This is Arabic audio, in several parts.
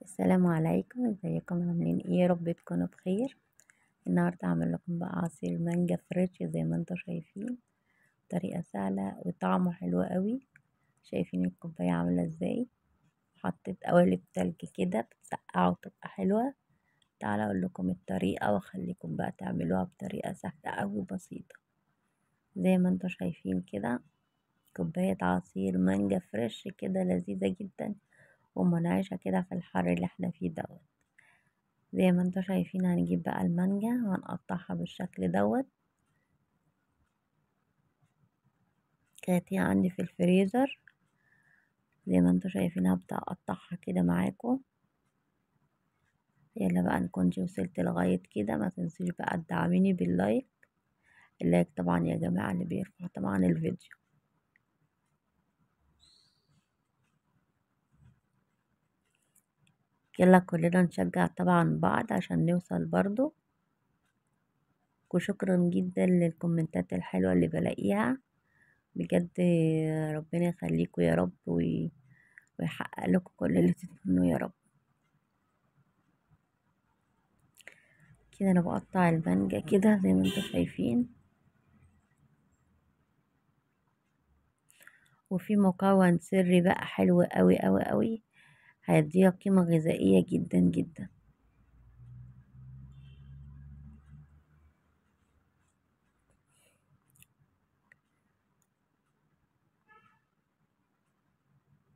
السلام عليكم، ازيكم عاملين ايه؟ يا رب تكونوا بخير. النهارده هعمل لكم بقى عصير مانجا فريش زي ما انتم شايفين، طريقه سهله وطعمه حلو قوي. شايفين الكوبايه عامله ازاي؟ حطيت قوالب تلج كده بتسقعه وتبقى حلوه. تعالى اقول لكم الطريقه واخليكم بقى تعملوها بطريقه سهله قوي وبسيطه. زي ما انتم شايفين كده، كوبايه عصير مانجا فريش كده لذيذه جدا ومنعشه كده في الحر اللي احنا فيه دوت. زي ما انتوا شايفين هنجيب بقى المانجا وهنقطعها بالشكل دوت. كانت هي عندي في الفريزر، زي ما انتوا شايفين هبدأ اقطعها كده معاكم. يلا بقى نكونش وصلت لغاية كده، ما تنسوش بقى تدعميني باللايك. اللايك طبعا يا جماعة اللي بيرفع طبعا الفيديو. يلا كلنا نشجع طبعا بعض عشان نوصل برضو. وشكرا جدا للكومنتات الحلوة اللي بلاقيها بجد. ربنا يخليكم يا رب ويحقق لكم كل اللي تتمنوه يا رب. كده انا بقطع المانجا كده زي ما انتم شايفين، وفي مكون سري بقى حلو قوي قوي قوي، هيديها قيمة غذائية جدا جدا.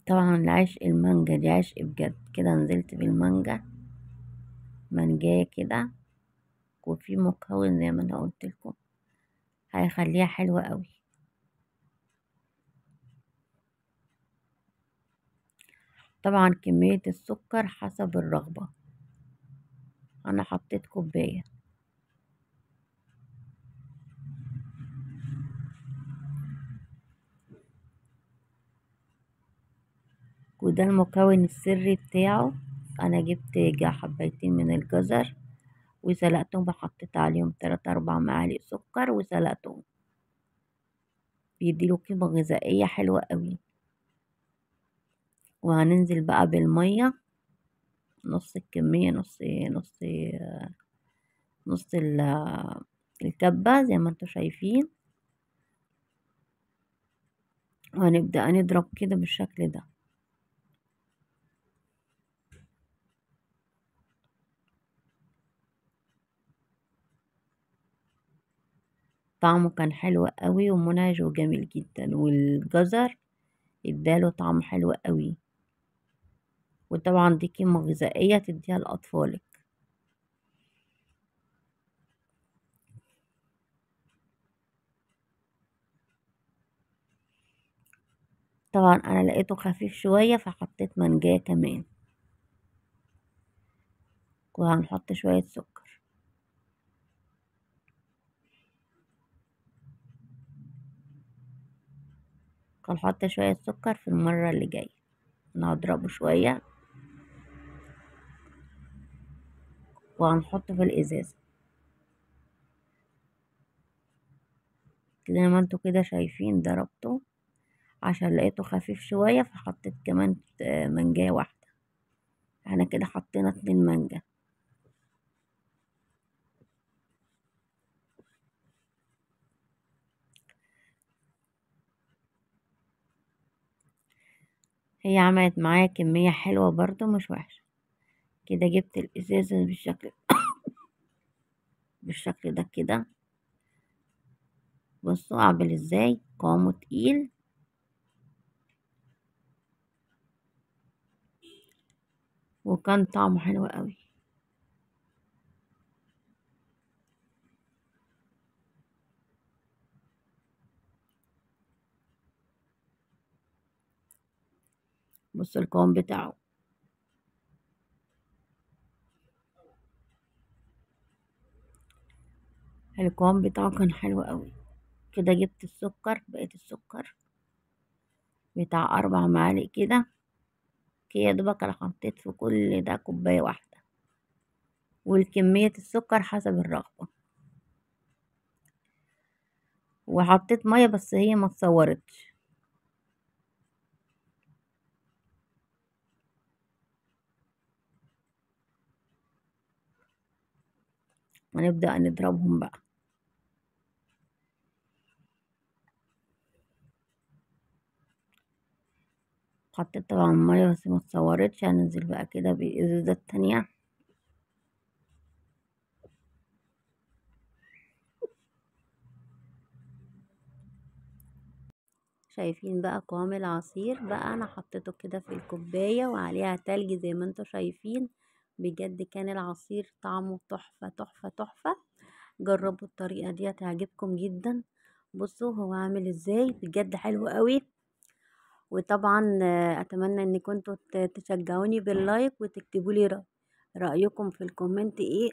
طبعا العشق المانجا دي عشق بجد. كده نزلت بالمانجا منجاية كده، وفي مكون زي ما انا قلت لكم هيخليها حلوة قوي. طبعا كمية السكر حسب الرغبة، انا حطيت كوباية. وده المكون السري بتاعه. انا جبت حبيتين من الجزر وسلقتهم وحطيت عليهم 3 4 معالق سكر وسلقتهم، بيديله قيمة غذائية حلوة قوي. وهننزل بقى بالمية نص الكمية، نص الكبة زي ما انتوا شايفين، وهنبدأ نضرب كده بالشكل ده. طعمه كان حلو قوي ومنعش وجميل جدا، والجزر اداله طعم حلو قوي. وطبعا دي قيمة غذائية تديها لأطفالك. طبعا انا لقيته خفيف شوية فحطيت منجاية كمان، وهنحط شوية سكر. هنحط شوية سكر في المرة اللي جاية. انا هضربه شوية وهنحطه في الازازة زي ما انتوا كده شايفين. ضربته عشان لقيته خفيف شوية فحطيت كمان منجاية واحدة. احنا كده حطينا 2 مانجا. هي عملت معايا كمية حلوة برضو مش وحشة. كده جبت الازازة بالشكل ده كده. بصوا اعمل ازاي، قوامه تقيل وكان طعمه حلو قوي. بصوا القوام بتاعه. القوام بتاعه كان حلو قوي. كده جبت السكر، بقيت السكر بتاع 4 معالق كده. كده دوبك انا حطيت في كل ده كوباية واحدة، والكمية السكر حسب الرغبة. وحطيت مية بس هي ما اتصورتش. هنبدأ نضربهم بقى. حطيت طبعا مية بس ما اتصورتش، هننزل بقى كده بإزازة تانية. شايفين بقى قوام العصير بقى، انا حطيته كده في الكوباية وعليها تلج زي ما انتوا شايفين. بجد كان العصير طعمه تحفة تحفة تحفة. جربوا الطريقة دي هتعجبكم جدا. بصوا هو عامل ازاي، بجد حلو قوي. وطبعا اتمنى ان كنتوا تشجعوني باللايك وتكتبوا لي رأيكم في الكومنت ايه.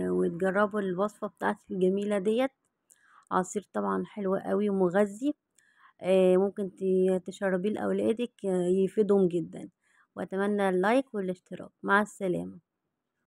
وتجربوا الوصفة بتاعتي الجميلة ديت. عصير طبعا حلو قوي ومغذي. ممكن تشربيه لأولادك، يفيدهم جدا. وأتمنى اللايك والاشتراك. مع السلامة.